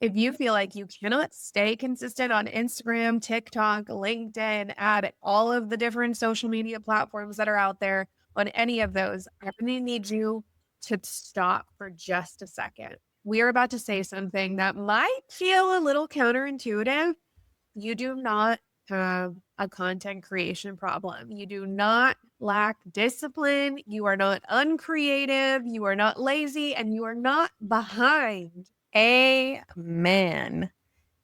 If you feel like you cannot stay consistent on Instagram, TikTok, LinkedIn, add all of the different social media platforms that are out there on any of those, I'm going to need you to stop for just a second. We are about to say something that might feel a little counterintuitive. You do not have a content creation problem. You do not lack discipline. You are not uncreative. You are not lazy, and you are not behind. Amen.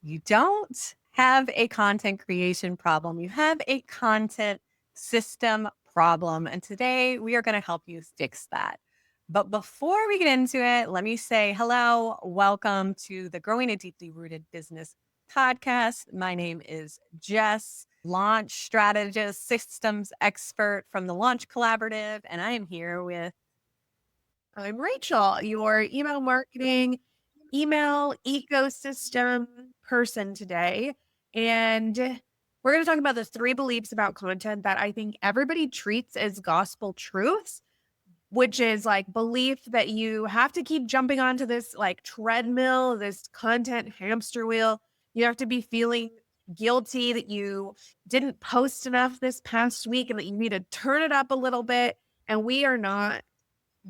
You don't have a content creation problem. You have a content system problem. And today we are going to help you fix that. But before we get into it, let me say hello. Welcome to the Growing a Deeply Rooted Business podcast. My name is Jess, launch strategist, systems expert from the Launch Collaborative. And I am here with I'm Rachel, your email marketing, email ecosystem person today. And we're going to talk about the three beliefs about content that I think everybody treats as gospel truths, which is like belief that you have to keep jumping onto this like treadmill, this content hamster wheel. You have to be feeling guilty that you didn't post enough this past week and that you need to turn it up a little bit. And we are not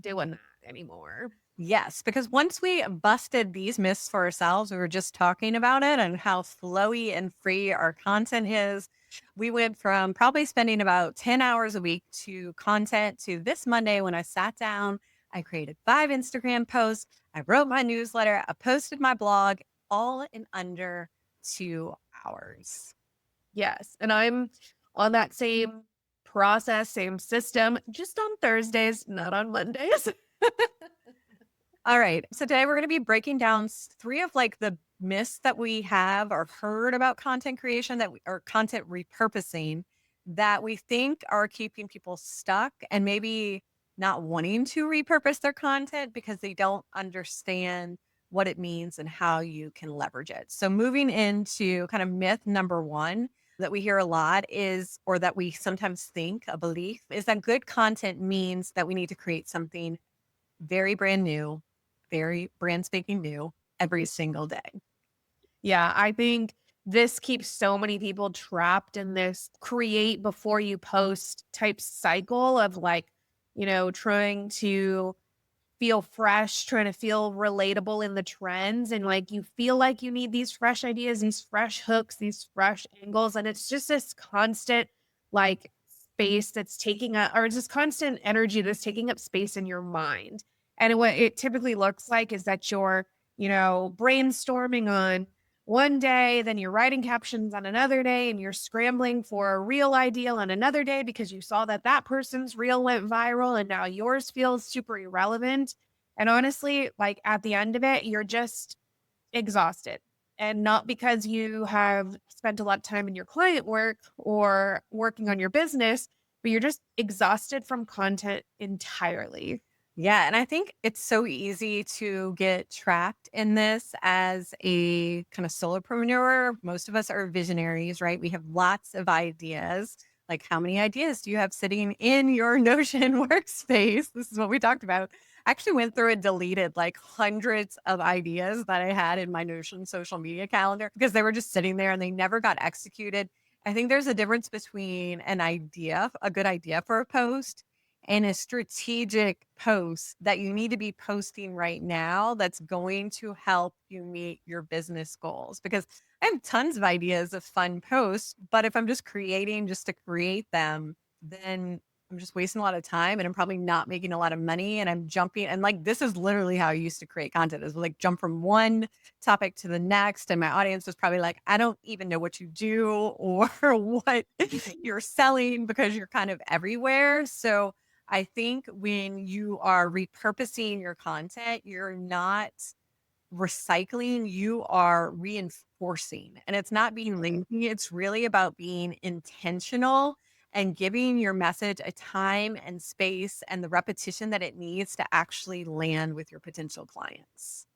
doing that anymore. yes, because once we busted these myths for ourselves, we were just talking about it and how flowy and free our content is. We went from probably spending about 10 hours a week to content to this Monday when I sat down, I created 5 Instagram posts, I wrote my newsletter, I posted my blog all in under 2 hours. Yes. And I'm on that same process, same system, just on Thursdays, not on Mondays. All right. So today we're going to be breaking down 3 of like the myths that we have or heard about content creation or content repurposing that we think are keeping people stuck and maybe not wanting to repurpose their content because they don't understand what it means and how you can leverage it. So moving into kind of myth number 1 that we hear a lot is, or that we sometimes think a belief is that good content means that we need to create something very brand new, very brand spanking new every single day. Yeah, I think this keeps so many people trapped in this create before you post type cycle of like, trying to feel fresh, trying to feel relatable in the trends. And like you feel like you need these fresh ideas, these fresh hooks, these fresh angles. And it's just this constant like space that's taking up, or it's this constant energy that's taking up space in your mind. And what it typically looks like is that you're, brainstorming on one day, then you're writing captions on another day, and you're scrambling for a reel idea on another day because you saw that that person's reel went viral and now yours feels super irrelevant. And honestly, like at the end of it, you're just exhausted. And not because you have spent a lot of time in your client work or working on your business, but you're just exhausted from content entirely. Yeah. And I think it's so easy to get trapped in this as a kind of solopreneur. Most of us are visionaries, right? We have lots of ideas. Like, how many ideas do you have sitting in your Notion workspace? This is what we talked about. I actually went through and deleted like hundreds of ideas that I had in my Notion social media calendar because they were just sitting there and they never got executed. I think there's a difference between an idea, a good idea for a post, and a strategic post that you need to be posting right now that's going to help you meet your business goals. Because I have tons of ideas of fun posts, but if I'm just creating just to create them, then I'm just wasting a lot of time and I'm probably not making a lot of money and I'm jumping. And like, this is literally how I used to create content, is like jump from one topic to the next. And my audience was probably like, I don't even know what you do or what you're selling because you're kind of everywhere. So I think when you are repurposing your content, you're not recycling, you are reinforcing. And it's not being lazy, it's really about being intentional and giving your message a time and space and the repetition that it needs to actually land with your potential clients.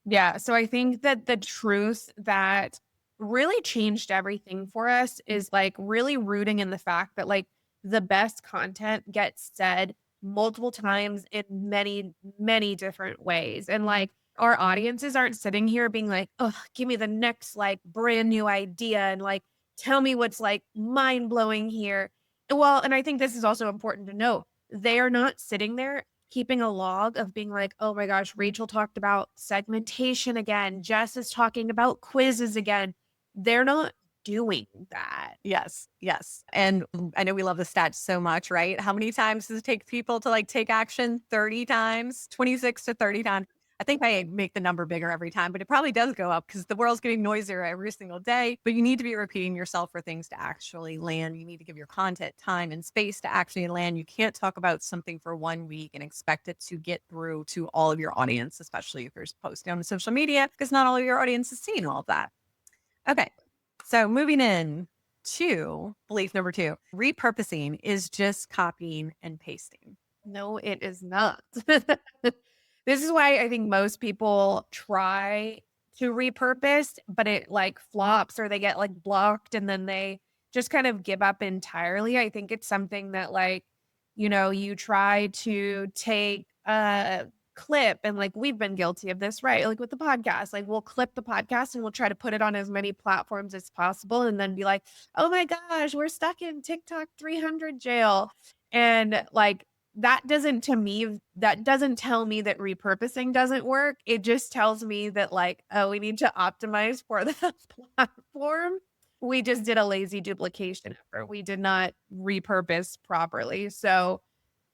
Yeah. So I think that the truth that really changed everything for us is like really rooting in the fact that like the best content gets said multiple times in many, many different ways. And like our audiences aren't sitting here being like, oh, give me the next like brand new idea and like tell me what's like mind blowing here. Well, and I think this is also important to note. They are not sitting there keeping a log of being like, oh my gosh, Rachel talked about segmentation again. Jess is talking about quizzes again. They're not doing that. Yes, yes. And I know we love the stats so much, right? How many times does it take people to like take action? 30 times, 26 to 30 times. I think I make the number bigger every time, but it probably does go up because the world's getting noisier every single day. But you need to be repeating yourself for things to actually land. You need to give your content time and space to actually land. You can't talk about something for 1 week and expect it to get through to all of your audience, especially if you're posting on social media, because not all of your audience is seeing all of that. Okay. So moving in to belief number 2, repurposing is just copying and pasting. No, it is not. This is why I think most people try to repurpose, but it like flops or they get like blocked and then they just kind of give up entirely. I think it's something that like, you try to take a clip and like we've been guilty of this, right? Like with the podcast, like we'll clip the podcast and we'll try to put it on as many platforms as possible and then be like, oh my gosh, we're stuck in TikTok 300 jail. And like that doesn't tell me that repurposing doesn't work. It just tells me that like, oh, we need to optimize for the platform. We just did a lazy duplication effort. We did not repurpose properly. So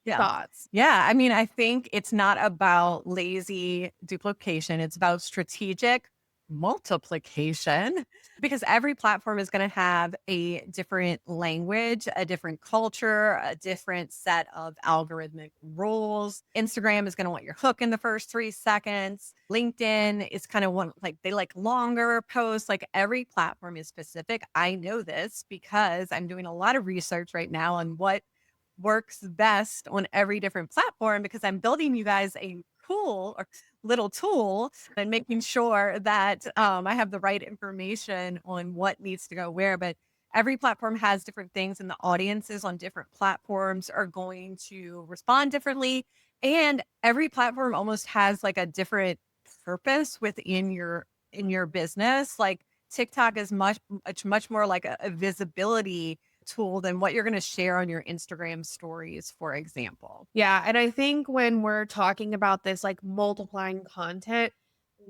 Yeah. thoughts. Yeah. I mean, I think it's not about lazy duplication, it's about strategic multiplication because every platform is going to have a different language, a different culture, a different set of algorithmic rules. Instagram is going to want your hook in the first 3 seconds. LinkedIn is kind of one like they like longer posts. Like every platform is specific. I know this because I'm doing a lot of research right now on what works best on every different platform because I'm building you guys a cool or little tool and making sure that I have the right information on what needs to go where. But every platform has different things, and the audiences on different platforms are going to respond differently. And every platform almost has like a different purpose within your business. Like TikTok is much more like a visibility tool than what you're going to share on your Instagram stories, for example. Yeah, and I think when we're talking about this like multiplying content,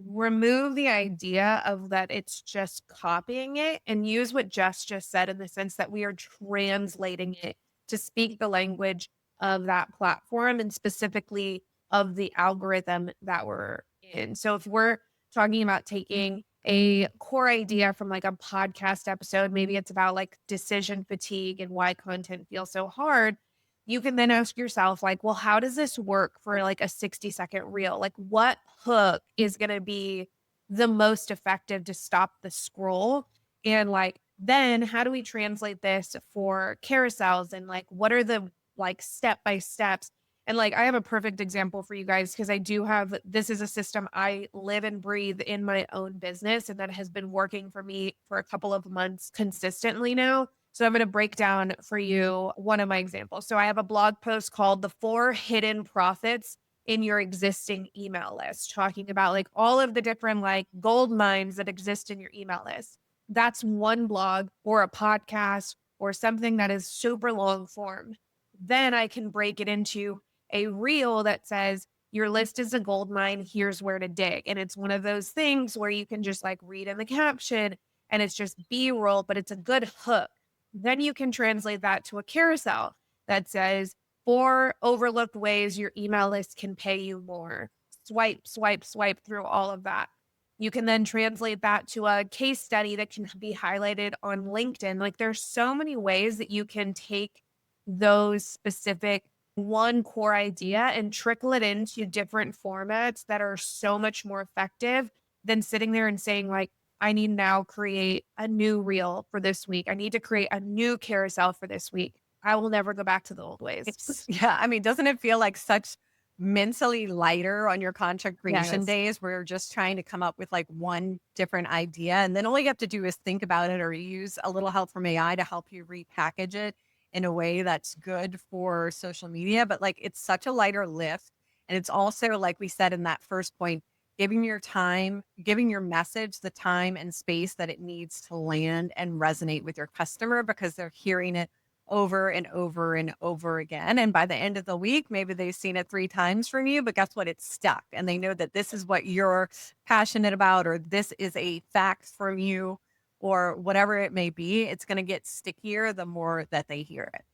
remove the idea of that it's just copying it and use what Jess just said in the sense that we are translating it to speak the language of that platform and specifically of the algorithm that we're in. So if we're talking about taking a core idea from like a podcast episode, maybe it's about like decision fatigue and why content feels so hard. You can then ask yourself, like, well, how does this work for like a 60-second reel? Like, what hook is going to be the most effective to stop the scroll? And like, then how do we translate this for carousels? And like, what are the like step by steps? And like, I have a perfect example for you guys because I do have this is a system I live and breathe in my own business, and that has been working for me for a couple of months consistently now. So I'm going to break down for you one of my examples. So I have a blog post called The 4 Hidden Profits in Your Existing Email List, talking about like all of the different like gold mines that exist in your email list. That's one blog or a podcast or something that is super long form. Then I can break it into a reel that says, your list is a gold mine. Here's where to dig. And it's one of those things where you can just like read in the caption and it's just B-roll, but it's a good hook. Then you can translate that to a carousel that says 4 overlooked ways your email list can pay you more. Swipe, swipe, swipe through all of that. You can then translate that to a case study that can be highlighted on LinkedIn. Like there's so many ways that you can take those specific one core idea and trickle it into different formats that are so much more effective than sitting there and saying like, I need now create a new reel for this week. I need to create a new carousel for this week. I will never go back to the old ways. Yeah. I mean, doesn't it feel like such mentally lighter on your content creation Yes. days where you're just trying to come up with like one different idea and then all you have to do is think about it or use a little help from AI to help you repackage it in a way that's good for social media. But like it's such a lighter lift. And it's also, like we said in that first point, giving your message the time and space that it needs to land and resonate with your customer because they're hearing it over and over and over again. And by the end of the week, maybe they've seen it 3 times from you, but guess what? It's stuck. And they know that this is what you're passionate about, or this is a fact from you, or whatever it may be. It's going to get stickier the more that they hear it.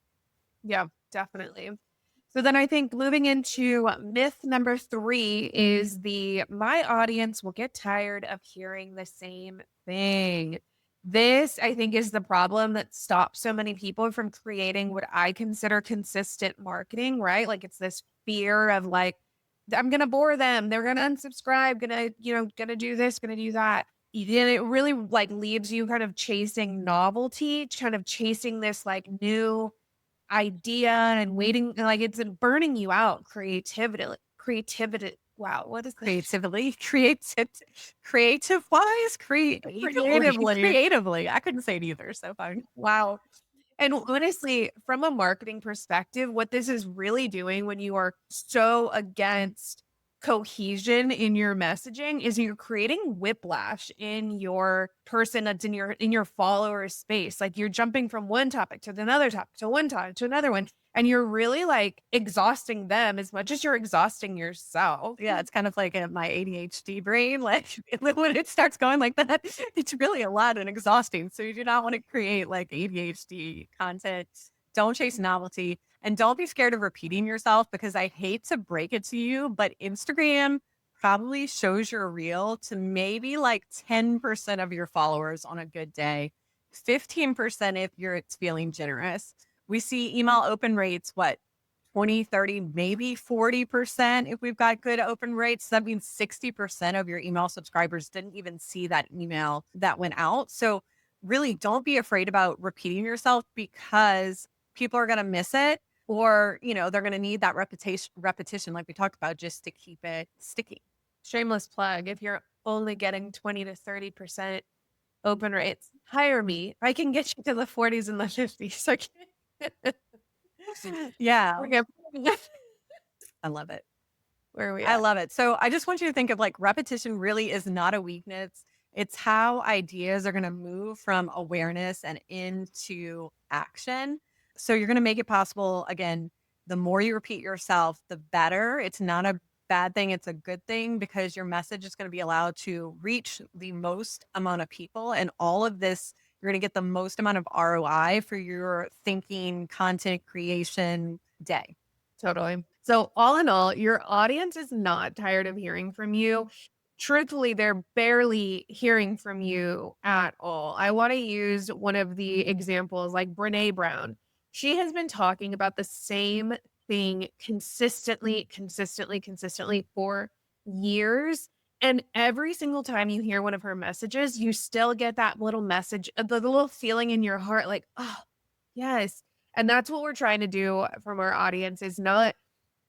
Yeah, definitely. So then I think moving into myth number 3 is my audience will get tired of hearing the same thing. This, I think, is the problem that stops so many people from creating what I consider consistent marketing, right? Like it's this fear of like, I'm going to bore them. They're going to unsubscribe, going to do this, going to do that. And it really like leaves you kind of chasing novelty, kind of chasing this like new idea and waiting like it's burning you out creativity. Wow, what is this? Creative wise, Creatively. creatively. I couldn't say it either. So fine. Wow. And honestly, from a marketing perspective, what this is really doing when you are so against cohesion in your messaging is you're creating whiplash in your person that's in your follower space. Like you're jumping from one topic to another topic to one topic to another one. And you're really like exhausting them as much as you're exhausting yourself. Yeah, it's kind of like my ADHD brain. Like when it starts going like that, it's really a lot and exhausting. So you do not want to create like ADHD content. Don't chase novelty and don't be scared of repeating yourself because I hate to break it to you, but Instagram probably shows your reel to maybe like 10% of your followers on a good day, 15% if it's feeling generous. We see email open rates, 20, 30, maybe 40% if we've got good open rates. That means 60% of your email subscribers didn't even see that email that went out. So really don't be afraid about repeating yourself because people are going to miss it or, they're going to need that repetition like we talked about just to keep it sticky. Shameless plug. If you're only getting 20 to 30% open rates, hire me. I can get you to the 40s and the 50s. Okay. Yeah. Okay. I love it. Where are we I at? love it. So I just want you to think of like repetition really is not a weakness. It's how ideas are going to move from awareness and into action. So you're going to make it possible. Again, the more you repeat yourself, the better. It's not a bad thing. It's a good thing because your message is going to be allowed to reach the most amount of people. And all of this, you're going to get the most amount of ROI for your thinking, content creation day. Totally. So, all in all, your audience is not tired of hearing from you. Truthfully, they're barely hearing from you at all. I want to use one of the examples like Brene Brown. She has been talking about the same thing consistently for years. And every single time you hear one of her messages, you still get that little message, the little feeling in your heart like, oh, yes. And that's what we're trying to do from our audience is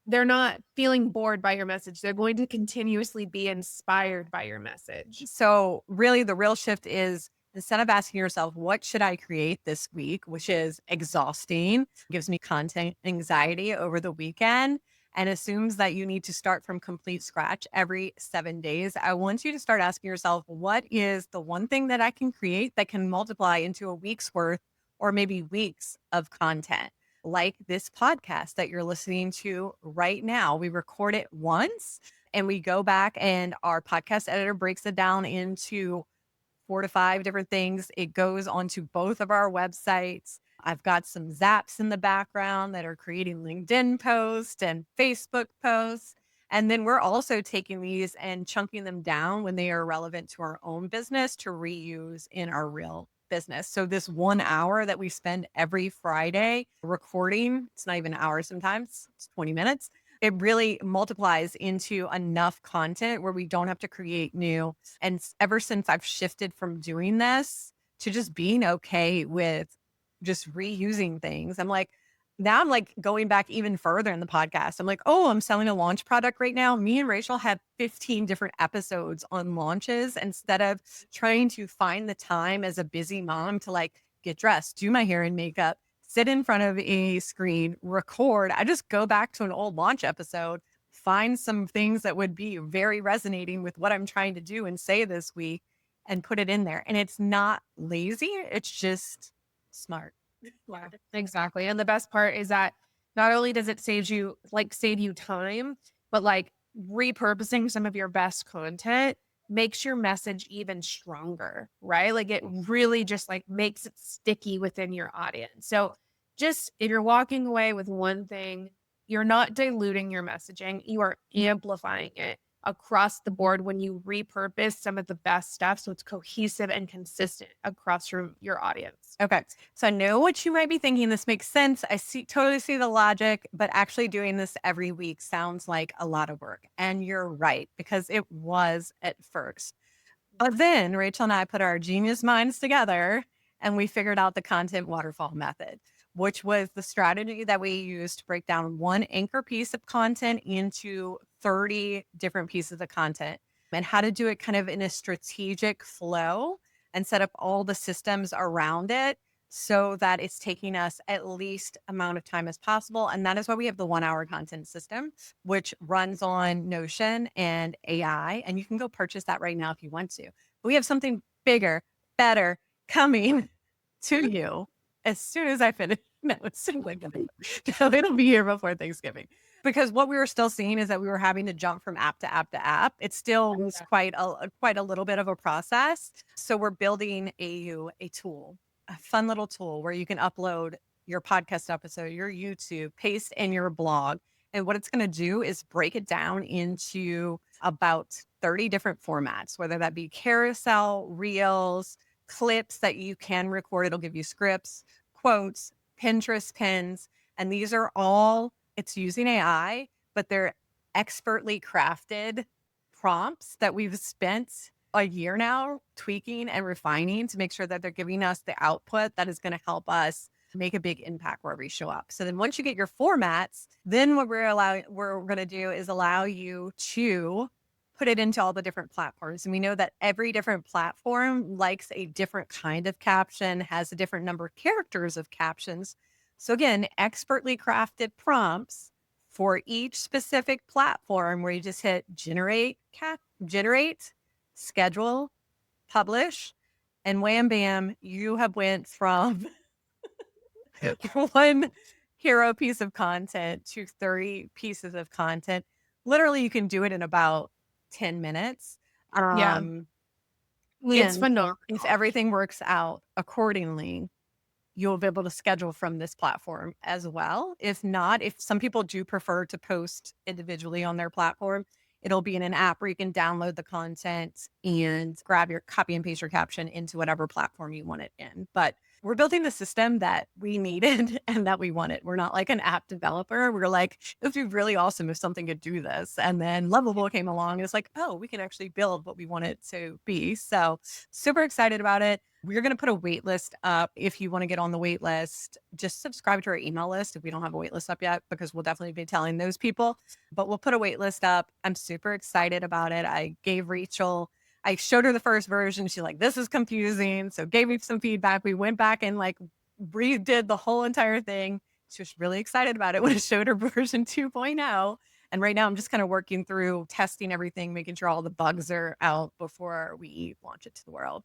they're not feeling bored by your message. They're going to continuously be inspired by your message. So really the real shift is instead of asking yourself, what should I create this week, which is exhausting, gives me content anxiety over the weekend, and assumes that you need to start from complete scratch every 7 days. I want you to start asking yourself, what is the one thing that I can create that can multiply into a week's worth or maybe weeks of content? Like this podcast that you're listening to right now. We record it once and we go back and our podcast editor breaks it down into 4 to 5 different things. It goes onto both of our websites. I've got some zaps in the background that are creating LinkedIn posts and Facebook posts. And then we're also taking these and chunking them down when they are relevant to our own business to reuse in our real business. So this 1 hour that we spend every Friday recording, it's not even an hour sometimes, it's 20 minutes. It really multiplies into enough content where we don't have to create new. And ever since I've shifted from doing this to just being okay with just reusing things, now I'm like going back even further in the podcast. I'm like, oh, I'm selling a launch product right now. Me and Rachel have 15 different episodes on launches instead of trying to find the time as a busy mom to like get dressed, do my hair and makeup, sit in front of a screen, record. I just go back to an old launch episode, find some things that would be very resonating with what I'm trying to do and say this week and put it in there. And it's not lazy, it's just smart. Yeah, exactly. And the best part is that not only does it save you time, but like repurposing some of your best content makes your message even stronger, right? Like it really just like makes it sticky within your audience. So just if you're walking away with one thing, you're not diluting your messaging, you are amplifying it across the board when you repurpose some of the best stuff so it's cohesive and consistent across your audience. Okay. So I know what you might be thinking. This makes sense. Totally see the logic, but actually doing this every week sounds like a lot of work. And you're right, because it was at first. But then Rachel and I put our genius minds together and we figured out the Content Waterfall Method, which was the strategy that we used to break down one anchor piece of content into 30 different pieces of content and how to do it kind of in a strategic flow and set up all the systems around it so that it's taking us at least amount of time as possible. And that is why we have the 1 hour content system, which runs on Notion and AI. And you can go purchase that right now if you want to. But we have something bigger, better coming to you as soon as I finish. No, it's still like no, it'll be here before Thanksgiving. Because what we were still seeing is that we were having to jump from app to app to app. It still was quite a little bit of a process. So we're building a tool, a fun little tool where you can upload your podcast episode, your YouTube, paste in your blog. And what it's going to do is break it down into about 30 different formats, whether that be carousel, reels, clips that you can record. It'll give you scripts, quotes, Pinterest pins. And these are all, it's using AI, but they're expertly crafted prompts that we've spent a year now tweaking and refining to make sure that they're giving us the output that is going to help us make a big impact wherever you show up. So then once you get your formats, then what we're going to do is allow you to put it into all the different platforms. And we know that every different platform likes a different kind of caption, has a different number of characters of captions. So again, expertly crafted prompts for each specific platform where you just hit generate, schedule, publish, and wham bam, you have went from one hero piece of content to 30 pieces of content. Literally, you can do it in about 10 minutes. Yeah, it's And phenomenal. if everything works out accordingly, you'll be able to schedule from this platform as well. If not, if some people do prefer to post individually on their platform, it'll be in an app where you can download the content and grab your copy and paste your caption into whatever platform you want it in. But we're building the system that we needed and that we wanted. We're not like an app developer. We're like, it would be really awesome if something could do this. And then Lovable came along and it's like, oh, we can actually build what we want it to be. So super excited about it. We're going to put a wait list up. If you want to get on the wait list, just subscribe to our email list if we don't have a wait list up yet, because we'll definitely be telling those people. But we'll put a wait list up. I'm super excited about it. I showed her the first version. She's like, this is confusing. So gave me some feedback. We went back and like redid the whole entire thing. She was really excited about it when I showed her version 2.0. And right now I'm just kind of working through testing everything, making sure all the bugs are out before we launch it to the world.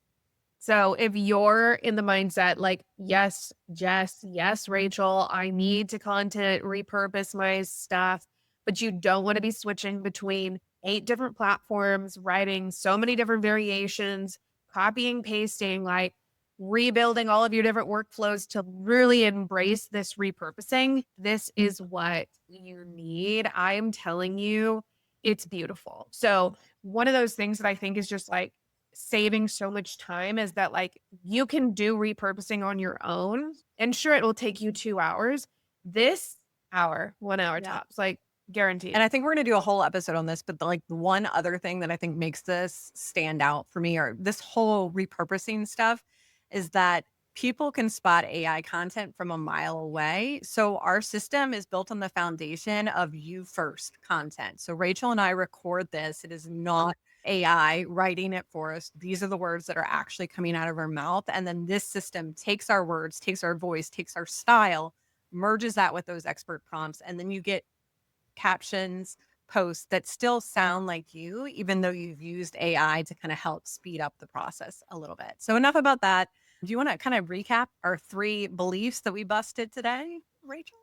So if you're in the mindset like, yes, Jess, yes, Rachel, I need to content repurpose my stuff, but you don't want to be switching between 8 different platforms, writing so many different variations, copying, pasting, like rebuilding all of your different workflows to really embrace this repurposing, this is what you need. I'm telling you, it's beautiful. So one of those things that I think is just like saving so much time is that like you can do repurposing on your own, and sure, it will take you 2 hours. This hour, 1 hour tops, like guaranteed. And I think we're going to do a whole episode on this, but the one other thing that I think makes this stand out for me, or this whole repurposing stuff, is that people can spot AI content from a mile away. So our system is built on the foundation of you first content. So Rachel and I record this. It is not AI writing it for us. These are the words that are actually coming out of our mouth. And then this system takes our words, takes our voice, takes our style, merges that with those expert prompts. And then you get captions, posts that still sound like you, even though you've used AI to kind of help speed up the process a little bit. So, enough about that. Do you want to kind of recap our 3 beliefs that we busted today, Rachel?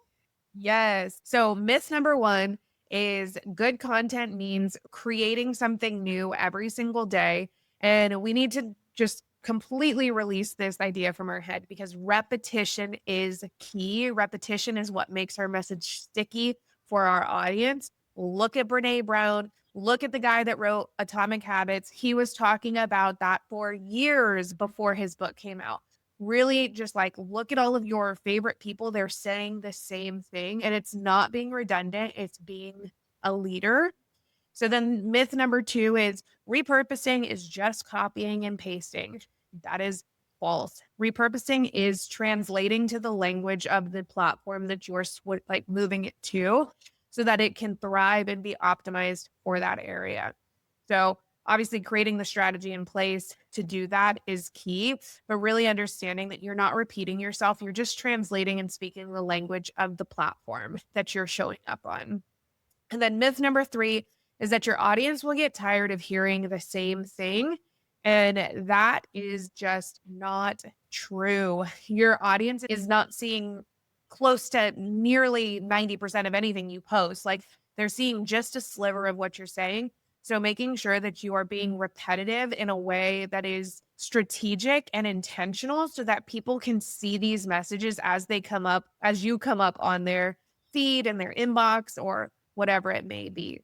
Yes. So, myth number one is good content means creating something new every single day. And we need to just completely release this idea from our head because repetition is key. Repetition is what makes our message sticky for our audience. Look at Brene Brown. Look at the guy that wrote Atomic Habits. He was talking about that for years before his book came out. Really just like look at all of your favorite people. They're saying the same thing and it's not being redundant, it's being a leader. So then myth number two is repurposing is just copying and pasting. That is false. Repurposing is translating to the language of the platform that you're like moving it to so that it can thrive and be optimized for that area. So obviously creating the strategy in place to do that is key, but really understanding that you're not repeating yourself. You're just translating and speaking the language of the platform that you're showing up on. And then myth number three is that your audience will get tired of hearing the same thing. And that is just not true. Your audience is not seeing close to nearly 90% of anything you post. Like they're seeing just a sliver of what you're saying. So making sure that you are being repetitive in a way that is strategic and intentional so that people can see these messages as they come up, as you come up on their feed and their inbox or whatever it may be.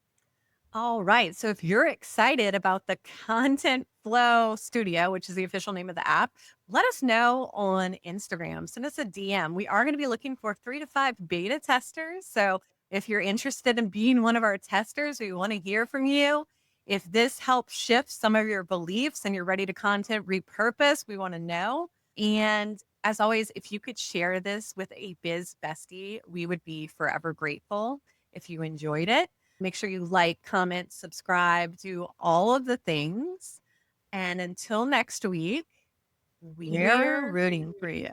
All right. So if you're excited about the Content Flow Studio, which is the official name of the app, let us know on Instagram. Send us a DM. We are going to be looking for 3 to 5 beta testers. So if you're interested in being one of our testers, we want to hear from you. If this helps shift some of your beliefs and you're ready to content repurpose, we want to know. And as always, if you could share this with a biz bestie, we would be forever grateful if you enjoyed it. Make sure you like, comment, subscribe, do all of the things. And until next week, we're rooting for you.